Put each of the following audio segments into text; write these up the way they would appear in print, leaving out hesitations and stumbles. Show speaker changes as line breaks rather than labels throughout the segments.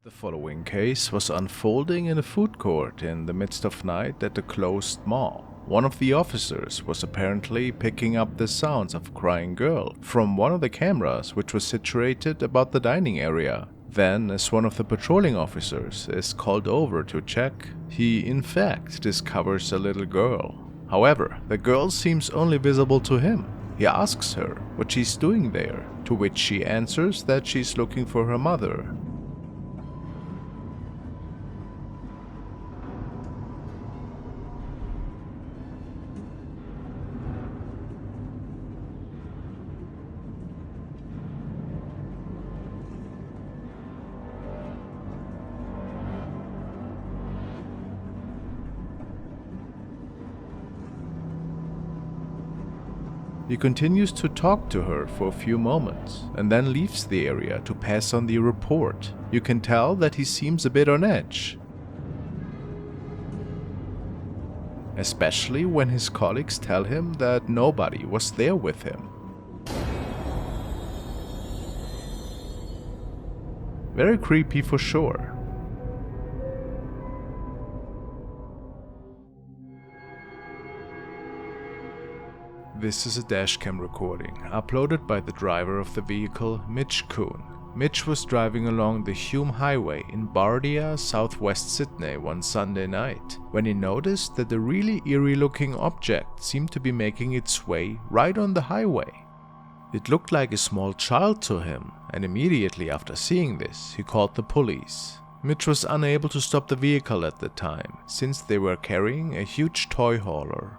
The following case was unfolding in a food court in the midst of night at a closed mall. One of the officers was apparently picking up the sounds of a crying girl from one of the cameras which was situated about the dining area. Then, as one of the patrolling officers is called over to check, he in fact discovers a little girl. However, the girl seems only visible to him. He asks her what she's doing there, to which she answers that she's looking for her mother. He continues to talk to her for a few moments and then leaves the area to pass on the report. You can tell that he seems a bit on edge, especially when his colleagues tell him that nobody was there with him. Very creepy for sure. This is a dashcam recording, uploaded by the driver of the vehicle, Mitch Kuhn. Mitch was driving along the Hume Highway in Bardia, southwest Sydney one Sunday night, when he noticed that a really eerie-looking object seemed to be making its way right on the highway. It looked like a small child to him, and immediately after seeing this, he called the police. Mitch was unable to stop the vehicle at the time, since they were carrying a huge toy hauler.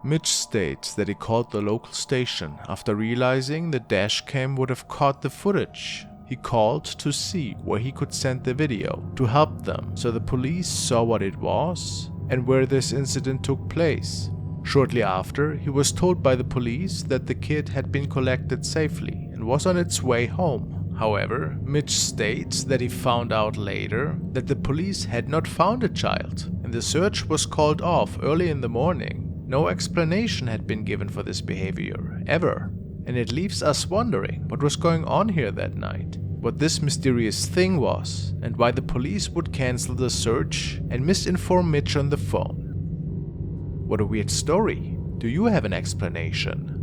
Mitch states that he called the local station after realizing the dashcam would have caught the footage. He called to see where he could send the video to help them, so the police saw what it was and where this incident took place. Shortly after, he was told by the police that the kid had been collected safely and was on its way home. However, Mitch states that he found out later that the police had not found a child, and the search was called off early in the morning. No explanation had been given for this behavior, ever, and it leaves us wondering what was going on here that night, what this mysterious thing was, and why the police would cancel the search and misinform Mitch on the phone. What a weird story. Do you have an explanation?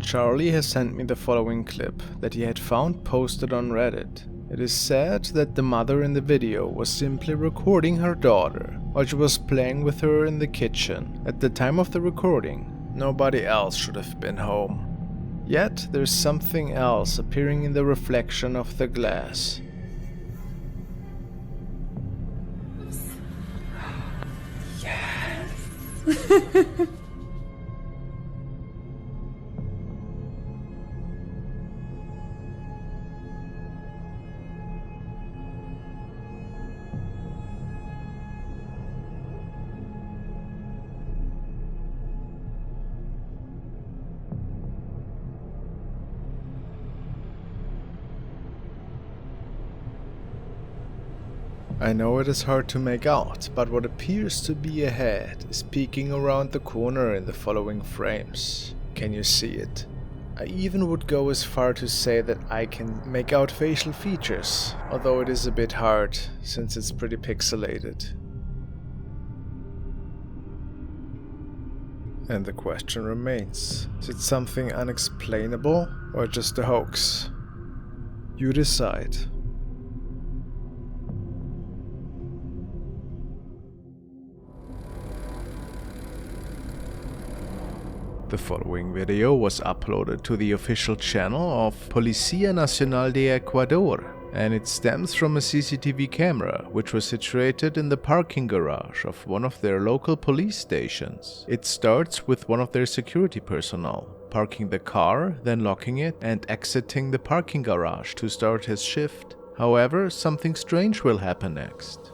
Charlie has sent me the following clip that he had found posted on Reddit. It is said that the mother in the video was simply recording her daughter while she was playing with her in the kitchen. At the time of the recording, nobody else should have been home. Yet there's something else appearing in the reflection of the glass.
Yes!
I know it is hard to make out, but what appears to be a head is peeking around the corner in the following frames. Can you see it? I even would go as far to say that I can make out facial features, although it is a bit hard since it's pretty pixelated. And the question remains, is it something unexplainable or just a hoax? You decide. The following video was uploaded to the official channel of Policía Nacional de Ecuador, and it stems from a CCTV camera which was situated in the parking garage of one of their local police stations. It starts with one of their security personnel parking the car, then locking it and exiting the parking garage to start his shift. However, something strange will happen next.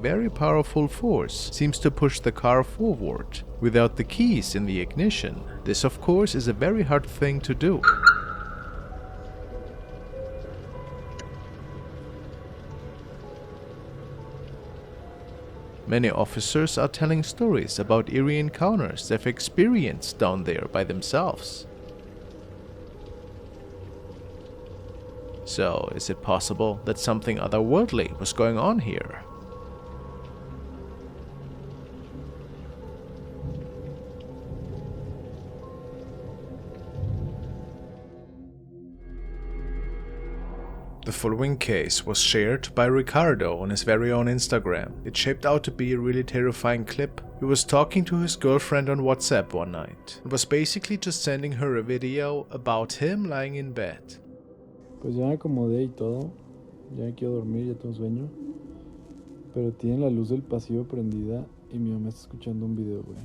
very powerful force seems to push the car forward. Without the keys in the ignition, this of course is a very hard thing to do. Many officers are telling stories about eerie encounters they've experienced down there by themselves. So, is it possible that something otherworldly was going on here? The following case was shared by Ricardo on his very own Instagram. It shaped out to be a really terrifying clip. He was talking to his girlfriend on WhatsApp one night. It was basically just sending her a video about him lying in bed.
Pues ya me acomodé y todo, ya me quiero dormir, ya tengo sueño, pero tienen la luz del pasillo prendida y mi mamá está escuchando un video, güey.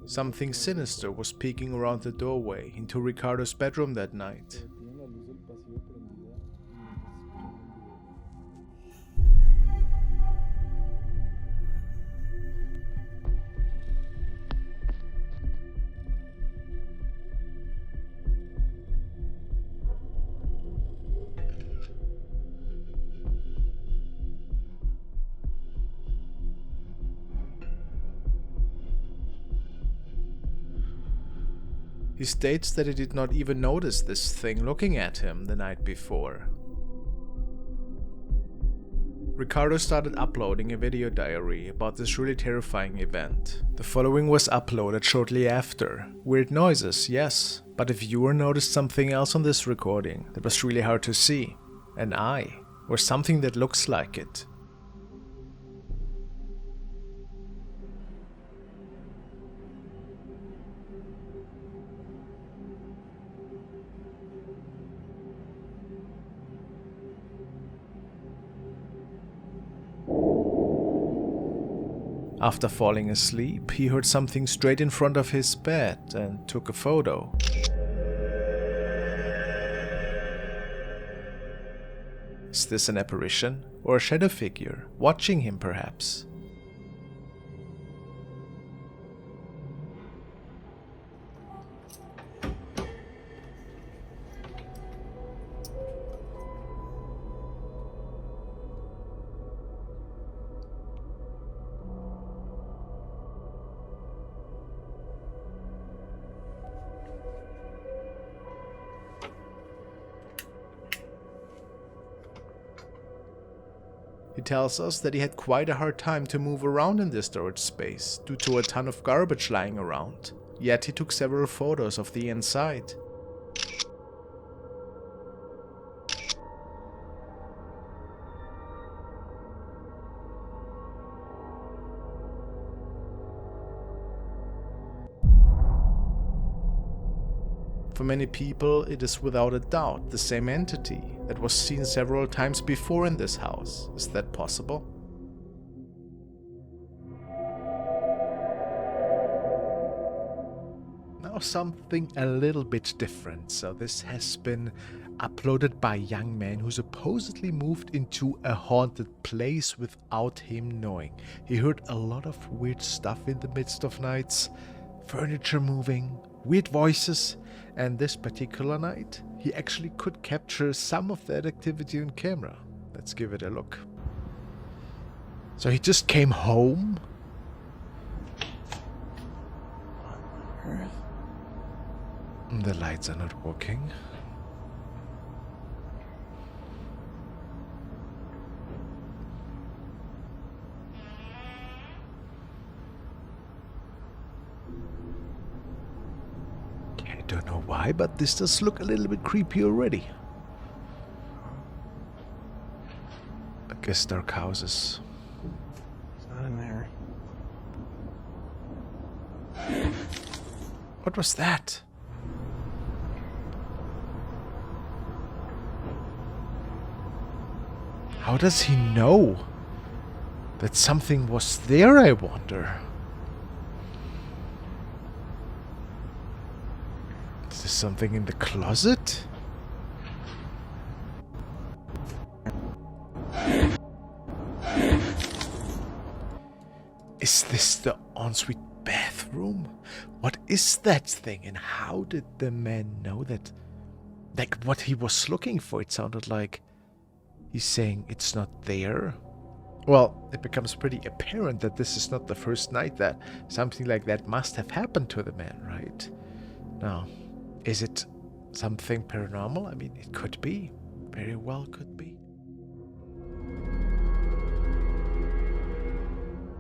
Something sinister was peeking around the doorway into Ricardo's bedroom that night.
Tienen la luz del pasillo prendida y mi mamá está escuchando un video.
He states that he did not even notice this thing looking at him the night before. Ricardo started uploading a video diary about this really terrifying event. The following was uploaded shortly after. Weird noises, yes, but a viewer noticed something else on this recording that was really hard to see. An eye, or something that looks like it. After falling asleep, he heard something straight in front of his bed and took a photo. Is this an apparition or a shadow figure watching him perhaps? He tells us that he had quite a hard time to move around in this storage space due to a ton of garbage lying around, yet he took several photos of the inside. For many people, it is without a doubt the same entity that was seen several times before in this house. Is that possible? Now something a little bit different. So this has been uploaded by a young man who supposedly moved into a haunted place without him knowing. He heard a lot of weird stuff in the midst of nights, furniture moving, weird voices, and this particular night he actually could capture some of that activity on camera. Let's give it a look. So he just came home. The lights are not working. I don't know why, but this does look a little bit creepy already. I guess dark houses.
It's not in there.
What was that? How does he know that something was there, I wonder? Is there something in the closet? Is this the ensuite bathroom? What is that thing, and how did the man know that? Like, what he was looking for, it sounded like he's saying it's not there. Well, it becomes pretty apparent that this is not the first night that something like that must have happened to the man, right? Now, is it something paranormal? I mean, it could be. Very well could be.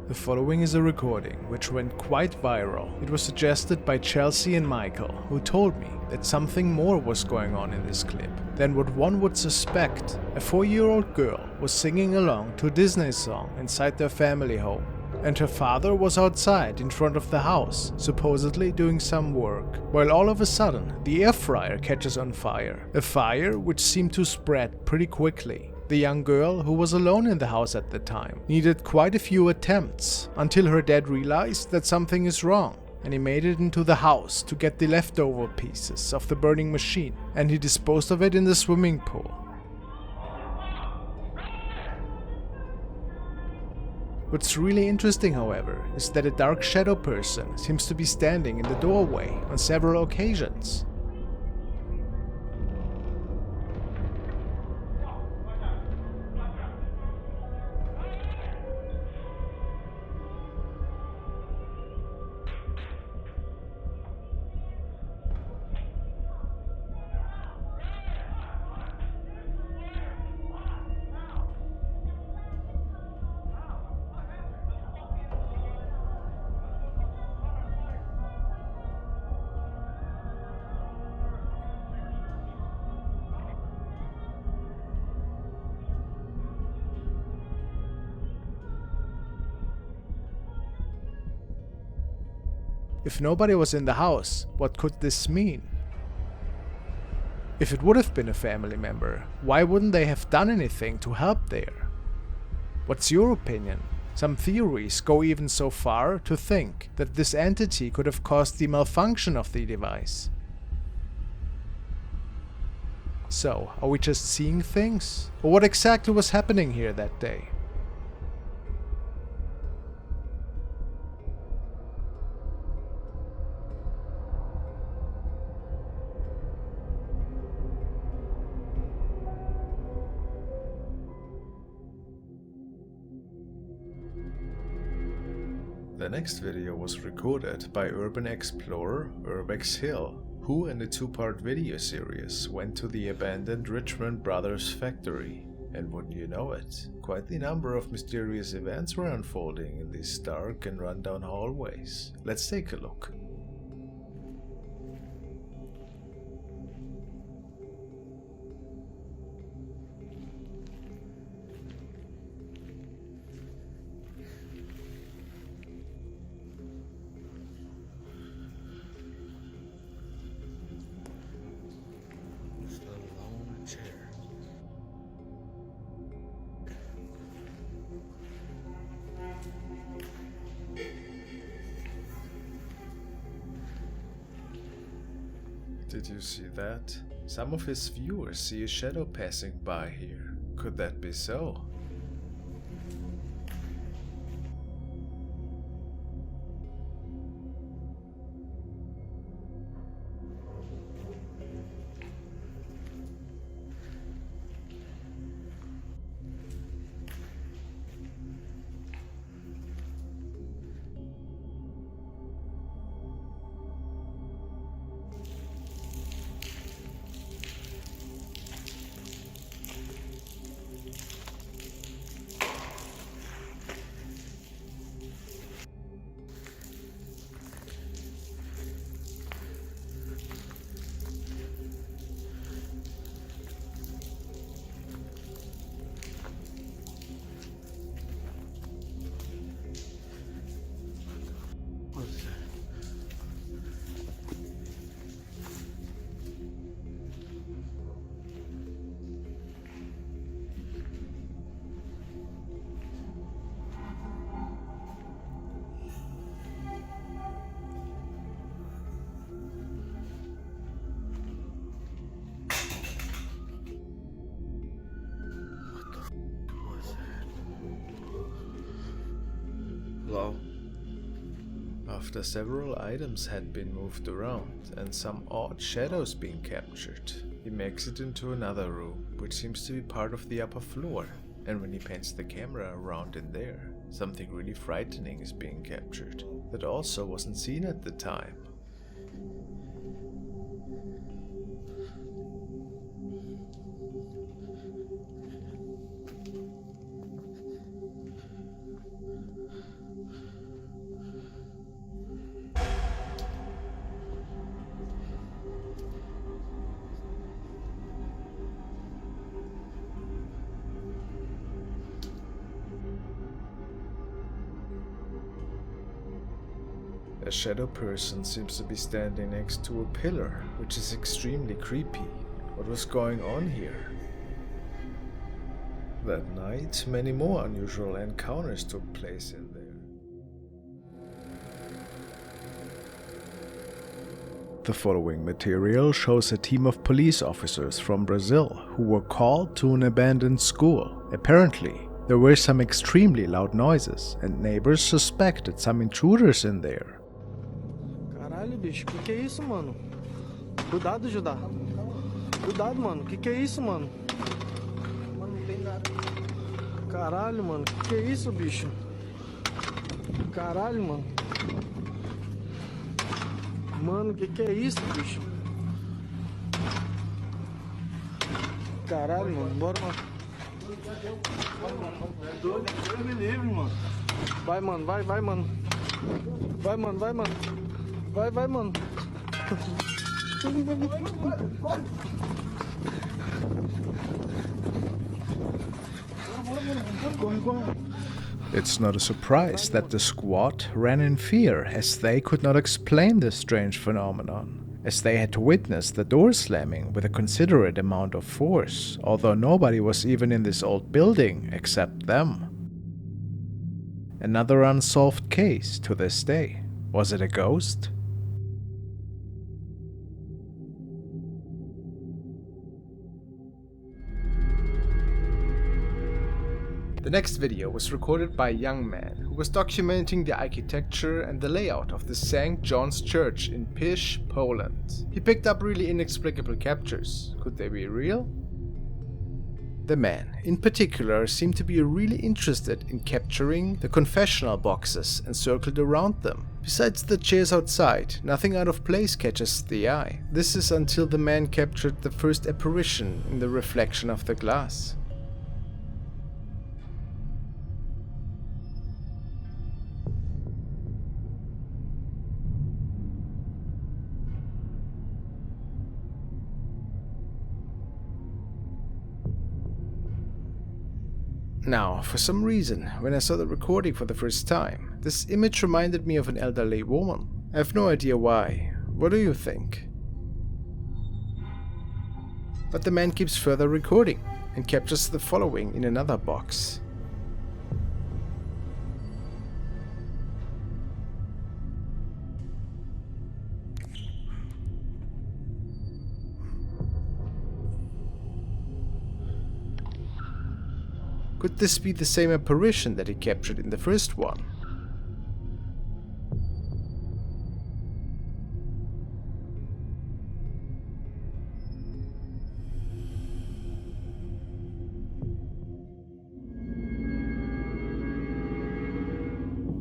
The following is a recording which went quite viral. It was suggested by Chelsea and Michael, who told me that something more was going on in this clip than what one would suspect. A 4-year-old girl was singing along to a Disney song inside their family home, and her father was outside in front of the house, supposedly doing some work, while all of a sudden the air fryer catches on fire, a fire which seemed to spread pretty quickly. The young girl, who was alone in the house at the time, needed quite a few attempts until her dad realized that something is wrong, and he made it into the house to get the leftover pieces of the burning machine, and he disposed of it in the swimming pool. What's really interesting, however, is that a dark shadow person seems to be standing in the doorway on several occasions. If nobody was in the house, what could this mean? If it would have been a family member, why wouldn't they have done anything to help there? What's your opinion? Some theories go even so far to think that this entity could have caused the malfunction of the device. So, are we just seeing things? Or what exactly was happening here that day? The next video was recorded by urban explorer Urbex Hill, who in the 2-part video series went to the abandoned Richmond Brothers factory. And wouldn't you know it, quite the number of mysterious events were unfolding in these dark and rundown hallways. Let's take a look. Did you see that? Some of his viewers see a shadow passing by here. Could that be so?
Hello?
After several items had been moved around and some odd shadows being captured, he makes it into another room, which seems to be part of the upper floor. And when he pans the camera around in there, something really frightening is being captured that also wasn't seen at the time. A shadow person seems to be standing next to a pillar, which is extremely creepy. What was going on here? That night, many more unusual encounters took place in there. The following material shows a team of police officers from Brazil who were called to an abandoned school. Apparently, there were some extremely loud noises, and neighbors suspected some intruders in there.
Caralho, bicho, que é isso, mano? Cuidado, Judá. Cuidado, mano. Que é isso, mano? Mano, não tem nada. Caralho, mano. Que é isso, bicho? Caralho, mano. Mano, que é isso, bicho? Caralho, mano. Bora, mano. Deus me livre, mano. Vai, mano. Vai, mano. Vai, mano. Vai, mano.
It's not a surprise that the squad ran in fear, as they could not explain this strange phenomenon, as they had witnessed the door slamming with a considerate amount of force, although nobody was even in this old building except them. Another unsolved case to this day. Was it a ghost? The next video was recorded by a young man who was documenting the architecture and the layout of the St. John's Church in Pisz, Poland. He picked up really inexplicable captures. Could they be real? The man, in particular, seemed to be really interested in capturing the confessional boxes encircled around them. Besides the chairs outside, nothing out of place catches the eye. This is until the man captured the first apparition in the reflection of the glass. Now, for some reason, when I saw the recording for the first time, this image reminded me of an elderly woman. I have no idea why. What do you think? But the man keeps further recording and captures the following in another box. Could this be the same apparition that he captured in the first one?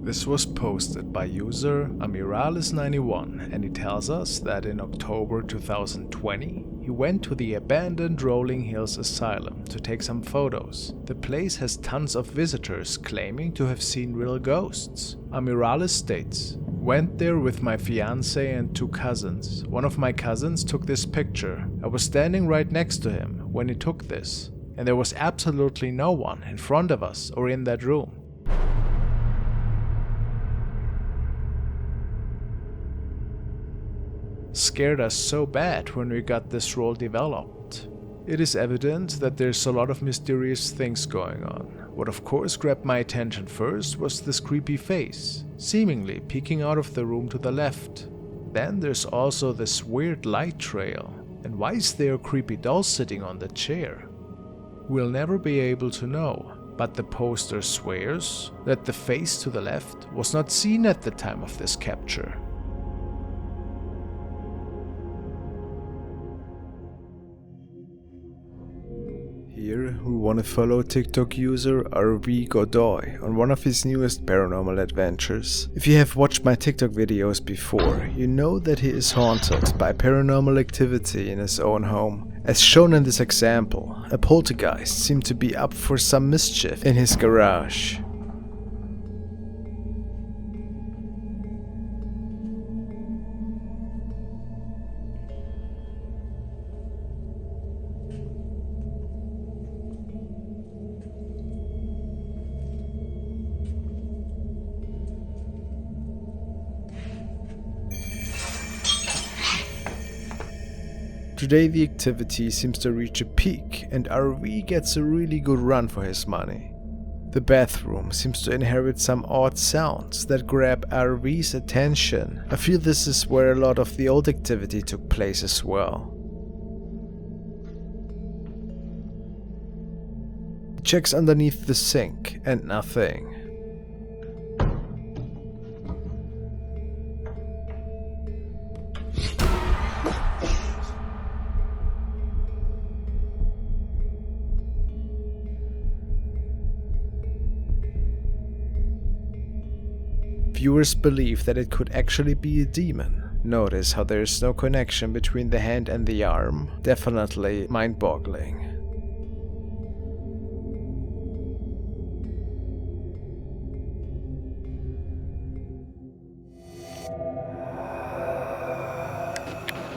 This was posted by user Amirales91, and he tells us that in October 2020, he went to the abandoned Rolling Hills Asylum to take some photos. The place has tons of visitors claiming to have seen real ghosts. Amirales states, "Went there with my fiancé and 2 cousins. One of my cousins took this picture. I was standing right next to him when he took this, and there was absolutely no one in front of us or in that room. Scared us so bad when we got this role developed. It is evident that there's a lot of mysterious things going on. What of course grabbed my attention first was this creepy face, seemingly peeking out of the room to the left. Then there's also this weird light trail. And why is there a creepy doll sitting on the chair? We'll never be able to know, but the poster swears that the face to the left was not seen at the time of this capture. Here, we want to follow TikTok user RV Godoy on one of his newest paranormal adventures. If you have watched my TikTok videos before, you know that he is haunted by paranormal activity in his own home. As shown in this example, a poltergeist seemed to be up for some mischief in his garage. Today the activity seems to reach a peak and RV gets a really good run for his money. The bathroom seems to inherit some odd sounds that grab RV's attention. I feel this is where a lot of the old activity took place as well. He checks underneath the sink and nothing. Viewers believe that it could actually be a demon. Notice how there is no connection between the hand and the arm. Definitely mind-boggling.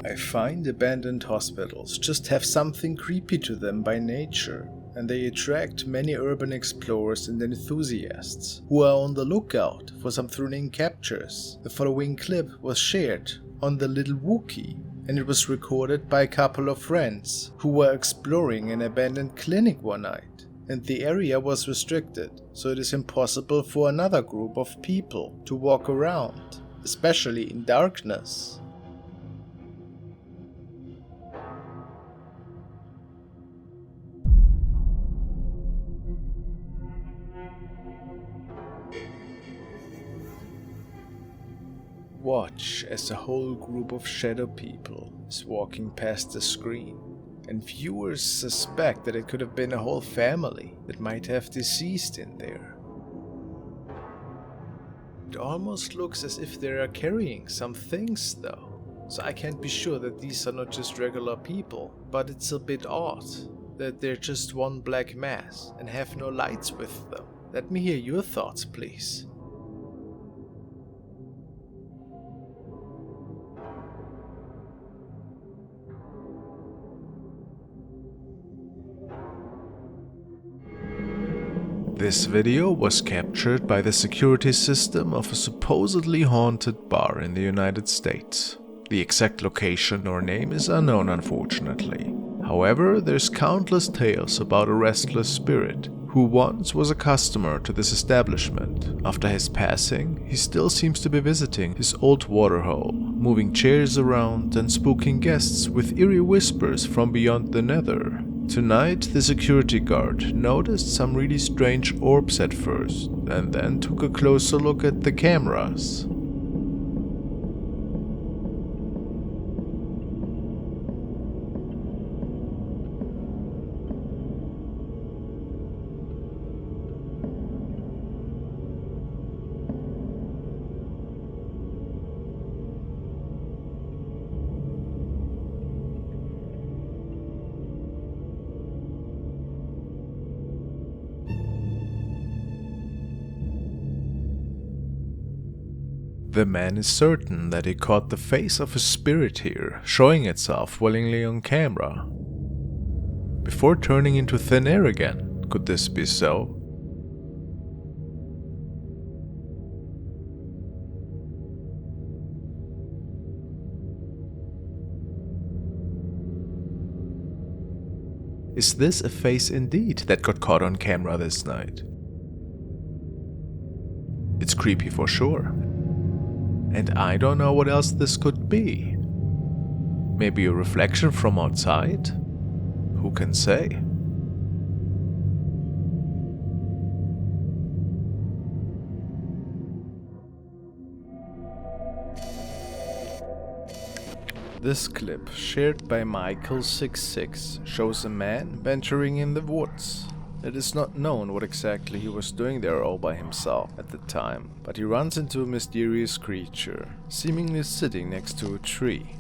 I find abandoned hospitals just have something creepy to them by nature, and they attract many urban explorers and enthusiasts who are on the lookout for some thrilling captures. The following clip was shared on the Little Wookie, and it was recorded by a couple of friends who were exploring an abandoned clinic one night, and the area was restricted, so it is impossible for another group of people to walk around, especially in darkness. Watch as a whole group of shadow people is walking past the screen, and viewers suspect that it could have been a whole family that might have deceased in there. It almost looks as if they are carrying some things though, so I can't be sure that these are not just regular people, but it's a bit odd that they're just one black mass and have no lights with them. Let me hear your thoughts, please. This video was captured by the security system of a supposedly haunted bar in the United States. The exact location or name is unknown, unfortunately. However, there's countless tales about a restless spirit who once was a customer to this establishment. After his passing, he still seems to be visiting his old waterhole, moving chairs around and spooking guests with eerie whispers from beyond the nether. Tonight, the security guard noticed some really strange orbs at first, and then took a closer look at the cameras. The man is certain that he caught the face of a spirit here, showing itself willingly on camera. Before turning into thin air again, could this be so? Is this a face indeed that got caught on camera this night? It's creepy for sure. And I don't know what else this could be. Maybe a reflection from outside? Who can say? This clip, shared by Michael66, shows a man venturing in the woods. It is not known what exactly he was doing there all by himself at the time, but he runs into a mysterious creature, seemingly sitting next to a tree.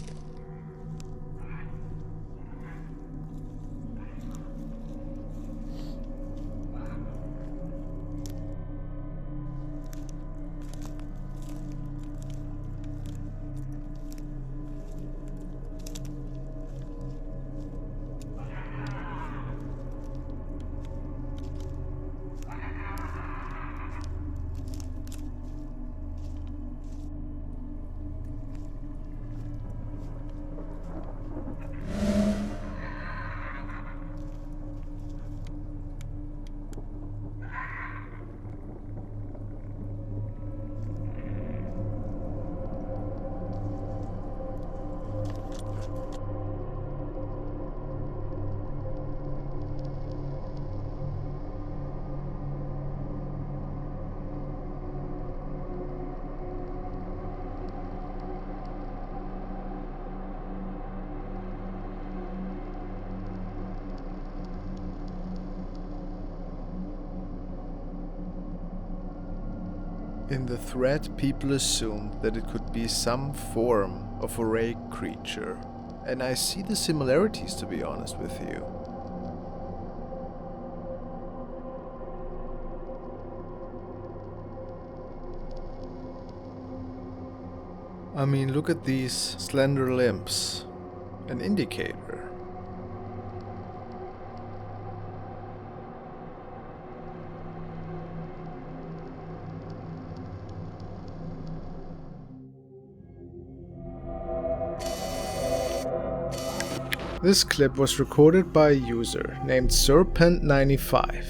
In the thread, people assumed that it could be some form of a ray creature, and I see the similarities, to be honest with you. I mean, look at these slender limbs. An indicator. This clip was recorded by a user named Serpent95,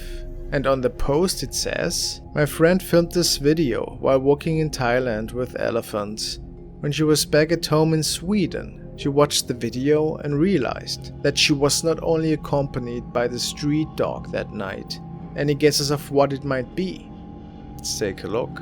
and on the post it says, "My friend filmed this video while walking in Thailand with elephants. When she was back at home in Sweden, she watched the video and realized that she was not only accompanied by the street dog that night. Any guesses of what it might be? Let's take a look."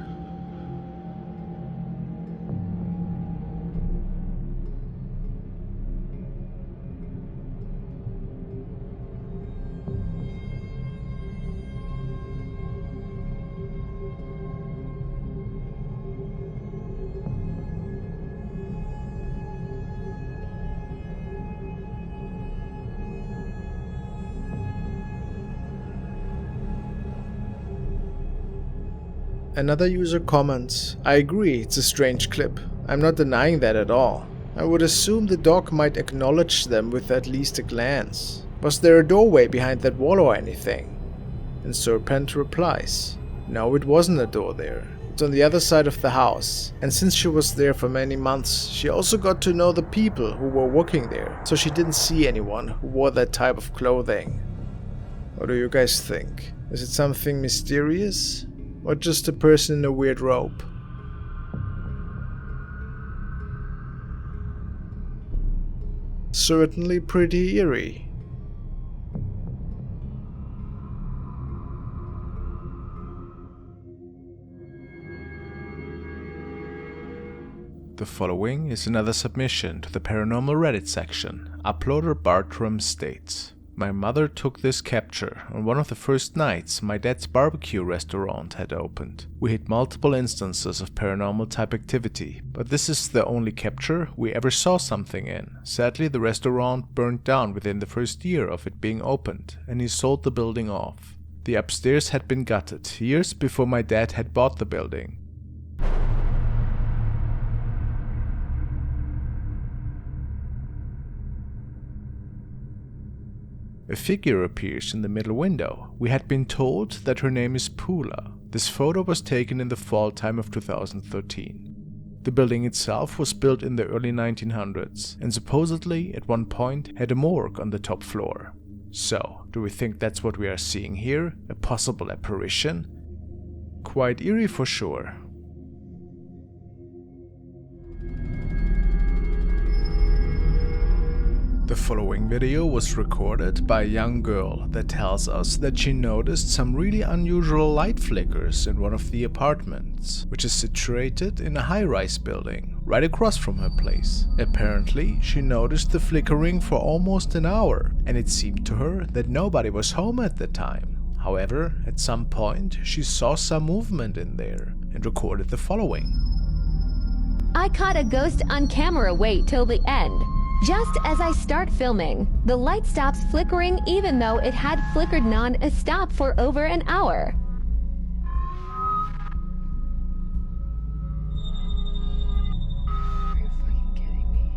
Another user comments, "I agree, it's a strange clip. I'm not denying that at all. I would assume the dog might acknowledge them with at least a glance. Was there a doorway behind that wall or anything?" And Serpent replies, "No, it wasn't a door there. It's on the other side of the house. And since she was there for many months, she also got to know the people who were working there, so she didn't see anyone who wore that type of clothing." What do you guys think? Is it something mysterious? Or just a person in a weird robe? Certainly pretty eerie. The following is another submission to the paranormal Reddit section. Uploader Bartram states, "My mother took this capture on one of the first nights my dad's barbecue restaurant had opened. We had multiple instances of paranormal type activity, but this is the only capture we ever saw something in. Sadly, the restaurant burned down within the first year of it being opened, and he sold the building off. The upstairs had been gutted years before my dad had bought the building. A figure appears in the middle window. We had been told that her name is Pula. This photo was taken in the fall time of 2013. The building itself was built in the early 1900s and supposedly at one point had a morgue on the top floor. So, do we think that's what we are seeing here? A possible apparition? Quite eerie for sure." The following video was recorded by a young girl that tells us that she noticed some really unusual light flickers in one of the apartments, which is situated in a high-rise building right across from her place. Apparently, she noticed the flickering for almost an hour, and it seemed to her that nobody was home at the time. However, at some point, she saw some movement in there and recorded the following.
I caught a ghost on camera. Wait till the end. Just as I start filming, the light stops flickering even though it had flickered non-stop for over an hour. Are you fucking kidding me?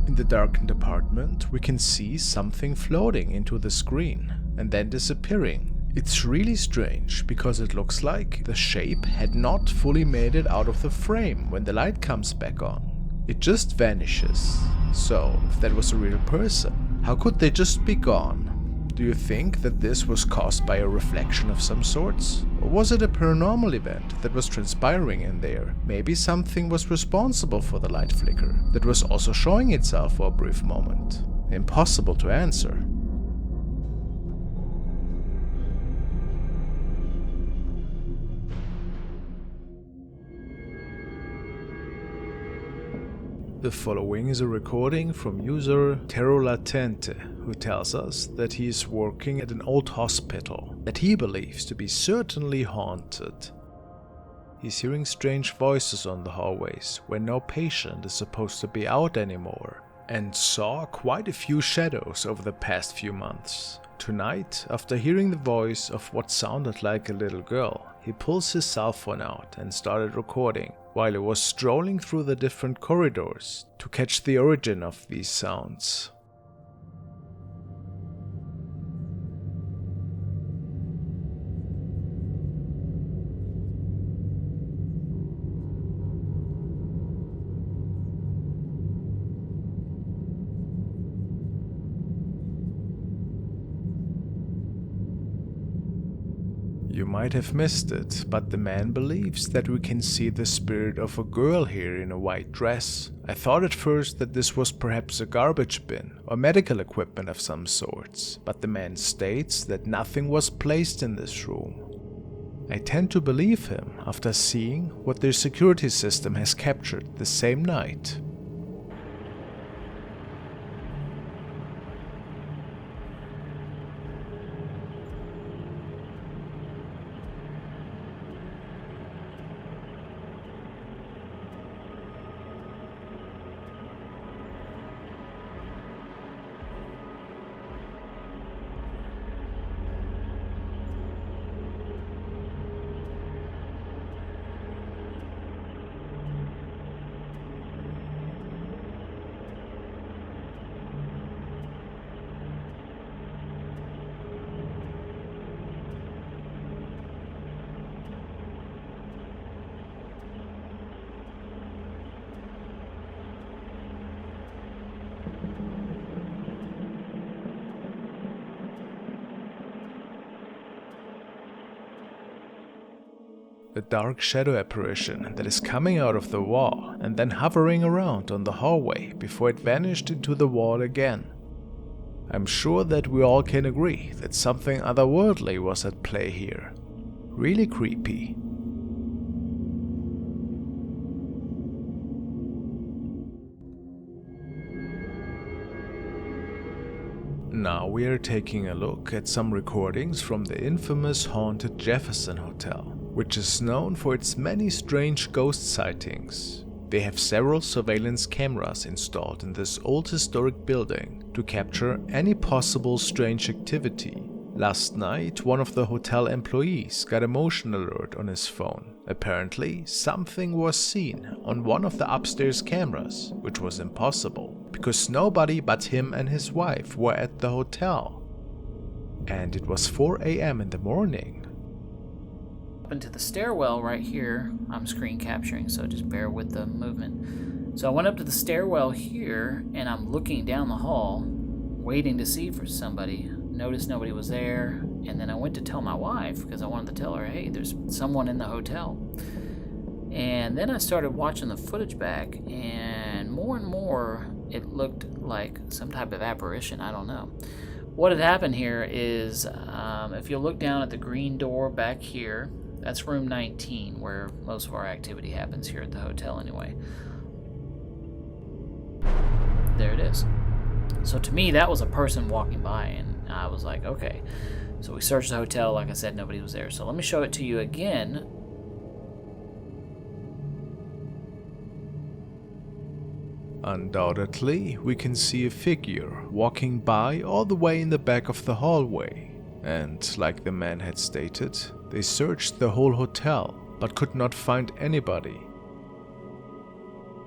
In the darkened apartment, we can see something floating into the screen and then disappearing. It's really strange because it looks like the shape had not fully made it out of the frame when the light comes back on. It just vanishes. So, if that was a real person, how could they just be gone? Do you think that this was caused by a reflection of some sorts? Or was it a paranormal event that was transpiring in there? Maybe something was responsible for the light flicker that was also showing itself for a brief moment. Impossible to answer. The following is a recording from user Terrolatente, who tells us that he is working at an old hospital that he believes to be certainly haunted. He's hearing strange voices on the hallways where no patient is supposed to be out anymore, and saw quite a few shadows over the past few months. Tonight, after hearing the voice of what sounded like a little girl, he pulls his cell phone out and started recording while he was strolling through the different corridors to catch the origin of these sounds. You might have missed it, but the man believes that we can see the spirit of a girl here in a white dress. I thought at first that this was perhaps a garbage bin or medical equipment of some sorts, but the man states that nothing was placed in this room. I tend to believe him after seeing what their security system has captured the same night. A dark shadow apparition that is coming out of the wall and then hovering around on the hallway before it vanished into the wall again. I'm sure that we all can agree that something otherworldly was at play here. Really creepy. Now we are taking a look at some recordings from the infamous haunted Jefferson Hotel, which is known for its many strange ghost sightings. They have several surveillance cameras installed in this old historic building to capture any possible strange activity. Last night, one of the hotel employees got a motion alert on his phone. Apparently, something was seen on one of the upstairs cameras, which was impossible, because nobody but him and his wife were at the hotel. And it was 4 a.m. in the morning.
Up into the stairwell right here. I'm screen capturing, so just bear with the movement. So I went up to the stairwell here, and I'm looking down the hall, waiting to see for somebody. noticed nobody was there, and then I went to tell my wife because I wanted to tell her, hey, there's someone in the hotel. And then I started watching the footage back, and more it looked like some type of apparition. I don't know. What had happened here is, if you look down at the green door back here, that's room 19, where most of our activity happens here at the hotel anyway. There it is. So to me, that was a person walking by, and I was like, okay. So we searched the hotel. Like I said, nobody was there. So let me show it to you again.
Undoubtedly, we can see a figure walking by all the way in the back of the hallway. And like the man had stated, they searched the whole hotel, but could not find anybody.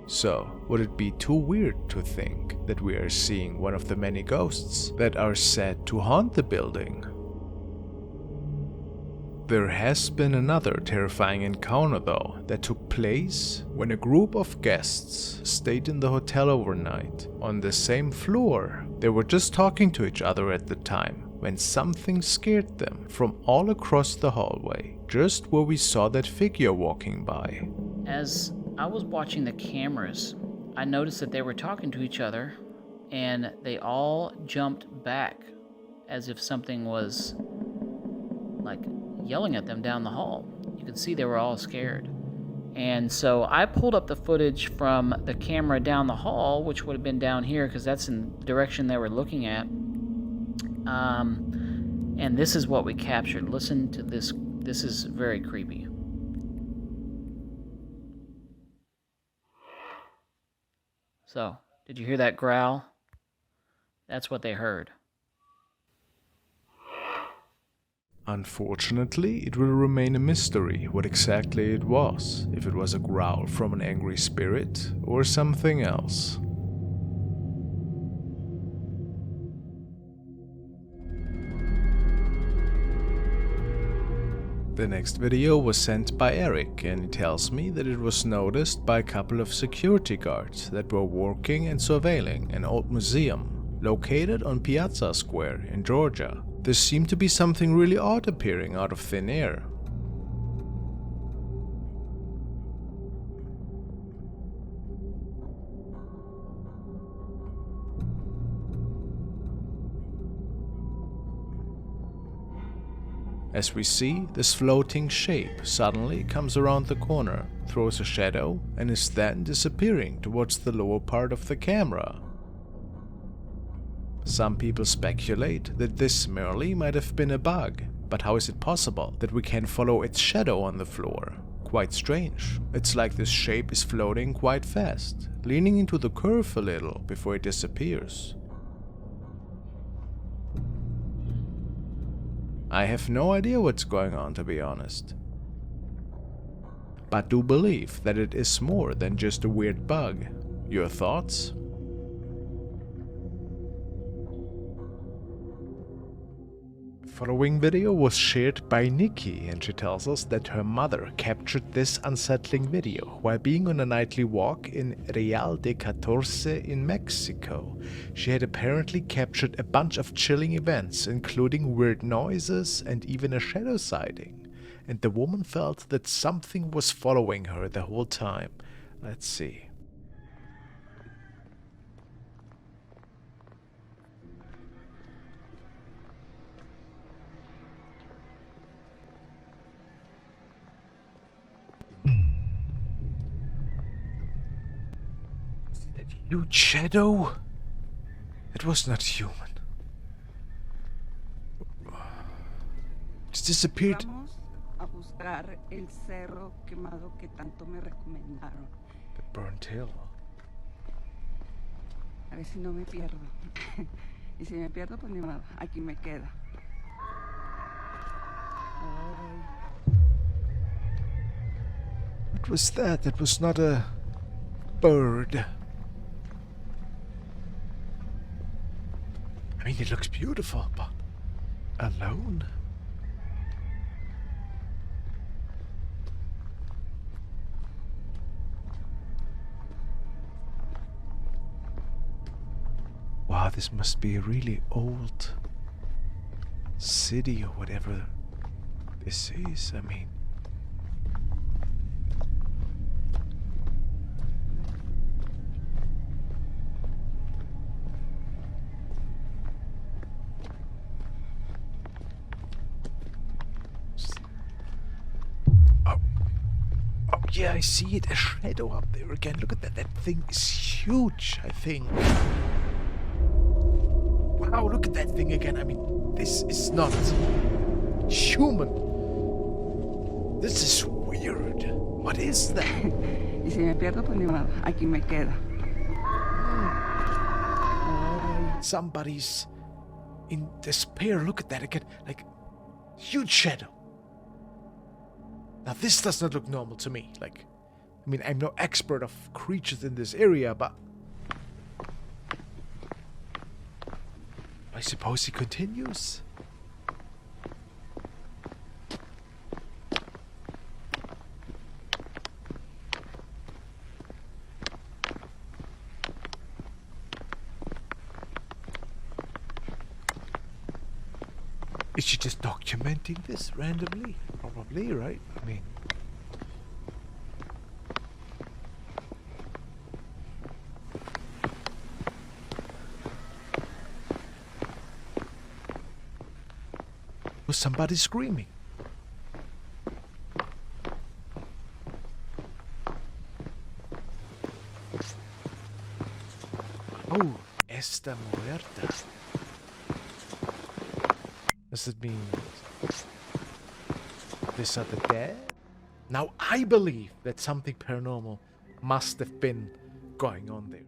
So, would it be too weird to think that we are seeing one of the many ghosts that are said to haunt the building? There has been another terrifying encounter though that took place when a group of guests stayed in the hotel overnight. On the same floor, they were just talking to each other at the time when something scared them from all across the hallway, just where we saw that figure walking by.
As I was watching the cameras, I noticed that they were talking to each other, and they all jumped back as if something was like yelling at them down the hall. You could see they were all scared. And so I pulled up the footage from the camera down the hall, which would have been down here because that's in the direction they were looking at. And this is what we captured. Listen to this. This is very creepy. So, did you hear that growl? That's what they heard.
Unfortunately, it will remain a mystery what exactly it was, if it was a growl from an angry spirit or something else. The next video was sent by Eric, and he tells me that it was noticed by a couple of security guards that were working and surveilling an old museum located on Piazza Square in Georgia. There seemed to be something really odd appearing out of thin air. As we see, this floating shape suddenly comes around the corner, throws a shadow, and is then disappearing towards the lower part of the camera. Some people speculate that this merely might have been a bug, but how is it possible that we can follow its shadow on the floor? Quite strange. It's like this shape is floating quite fast, leaning into the curve a little before it disappears. I have no idea what's going on, to be honest, but do believe that it is more than just a weird bug. Your thoughts? The following video was shared by Nikki, and she tells us that her mother captured this unsettling video while being on a nightly walk in Real de 14 in Mexico. She had apparently captured a bunch of chilling events, including weird noises and even a shadow sighting. And the woman felt that something was following her the whole time. Let's see. Huge shadow? It was not human. It disappeared.
Vamos a buscar el cerro quemado que tanto me recomendaron.
The burnt hill.
A ver si no me pierdo. Y si me pierdo, pues ni modo, aquí me quedo. Ay.
What was that? It was not a bird. I mean, it looks beautiful, but alone? Wow, this must be a really old city or whatever this is. I mean, yeah, I see it. A shadow up there again. Look at that. That thing is huge, I think. Wow, look at that thing again. I mean, this is not human. This is weird. What is that?
Y si me pierdo, pues ni modo, aquí me quedo.
Somebody's in despair. Look at that again. Like, huge shadow. Now, this does not look normal to me. Like, I mean, I'm no expert of creatures in this area, but I suppose he continues. Is she just documenting this randomly? Probably, right? I mean, was somebody screaming? Oh, está muerta. Does it mean these are the dead? Now I believe that something paranormal must have been going on there.